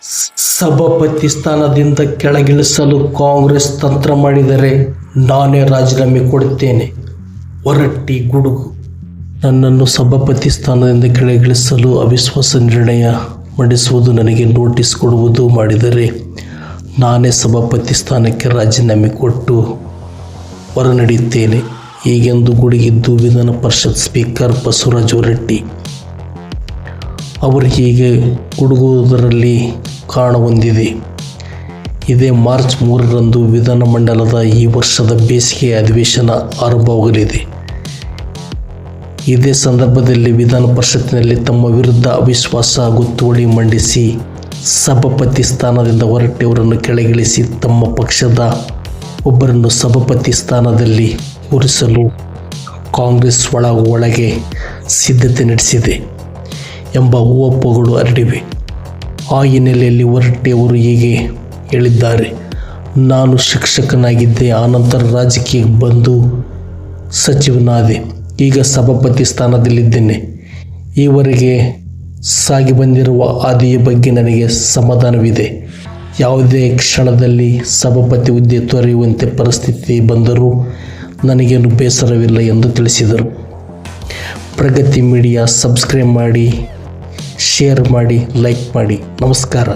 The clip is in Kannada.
ಸಭಾಪತಿ ಸ್ಥಾನದಿಂದ ಕೆಳಗಿಳಿಸಲು ಕಾಂಗ್ರೆಸ್ ತಂತ್ರ ಮಾಡಿದರೆ ನಾನೇ ರಾಜೀನಾಮೆ ಕೊಡುತ್ತೇನೆ. ಹೊರಟ್ಟಿ ಗುಡುಗು. ನನ್ನನ್ನು ಸಭಾಪತಿ ಸ್ಥಾನದಿಂದ ಕೆಳಗಿಳಿಸಲು ಅವಿಶ್ವಾಸ ನಿರ್ಣಯ ಮಂಡಿಸುವುದು, ನನಗೆ ನೋಟಿಸ್ ಕೊಡುವುದು ಮಾಡಿದರೆ ನಾನೇ ಸಭಾಪತಿ ಸ್ಥಾನಕ್ಕೆ ರಾಜೀನಾಮೆ ಕೊಟ್ಟು ಹೊರನಡೆಯುತ್ತೇನೆ ಹೀಗೆಂದು ಗುಡುಗಿದ್ದು ವಿಧಾನ ಪರಿಷತ್ ಸ್ಪೀಕರ್ ಬಸವರಾಜ ಹೊರಟ್ಟಿ. ಅವರು ಹೀಗೆ ಗುಡುಗುವುದರಲ್ಲಿ ಕಾರಣ ಹೊಂದಿದೆ. ಇದೇ ಮಾರ್ಚ್ 3ರಂದು ವಿಧಾನಮಂಡಲದ ಈ ವರ್ಷದ ಬೇಸಿಗೆ ಅಧಿವೇಶನ ಆರಂಭವಾಗಲಿದೆ. ಇದೇ ಸಂದರ್ಭದಲ್ಲಿ ವಿಧಾನ ಪರಿಷತ್ತಿನಲ್ಲಿ ತಮ್ಮ ವಿರುದ್ಧ ಅವಿಶ್ವಾಸ ಗೊತ್ತುವಳಿ ಮಂಡಿಸಿ ಸಭಾಪತಿ ಸ್ಥಾನದಿಂದ ಹೊರಟ್ಟಿಯವರನ್ನು ಕೆಳಗಿಳಿಸಿ ತಮ್ಮ ಪಕ್ಷದ ಒಬ್ಬರನ್ನು ಸಭಾಪತಿ ಸ್ಥಾನದಲ್ಲಿ ಕೂರಿಸಲು ಕಾಂಗ್ರೆಸ್ ಒಳಗೆ ಸಿದ್ಧತೆ ನಡೆಸಿದೆ ಎಂಬ ಊಹಾಪೋಹಗಳು ಹರಡಿವೆ. ಆ ಹಿನ್ನೆಲೆಯಲ್ಲಿ ಹೊರಟ್ಟಿಯವರು ಹೀಗೆ ಹೇಳಿದ್ದಾರೆ. ನಾನು ಶಿಕ್ಷಕನಾಗಿದ್ದೆ, ಆನಂತರ ರಾಜಕೀಯಕ್ಕೆ ಬಂದು ಸಚಿವನಾದೆ. ಈಗ ಸಭಾಪತಿ ಸ್ಥಾನದಲ್ಲಿದ್ದೇನೆ. ಈವರೆಗೆ ಸಾಗಿ ಬಂದಿರುವ ಹಾದಿಯ ಬಗ್ಗೆ ನನಗೆ ಸಮಾಧಾನವಿದೆ. ಯಾವುದೇ ಕ್ಷಣದಲ್ಲಿ ಸಭಾಪತಿ ಹುದ್ದೆ ತೊರೆಯುವಂತೆ ಪರಿಸ್ಥಿತಿ ಬಂದರೂ ನನಗೇನು ಬೇಸರವಿಲ್ಲ ಎಂದು ತಿಳಿಸಿದರು. ಪ್ರಗತಿ ಮೀಡಿಯಾ ಸಬ್ಸ್ಕ್ರೈಬ್ ಮಾಡಿ, ಶೇರ್ ಮಾಡಿ, ಲೈಕ್ ಮಾಡಿ. ನಮಸ್ಕಾರ.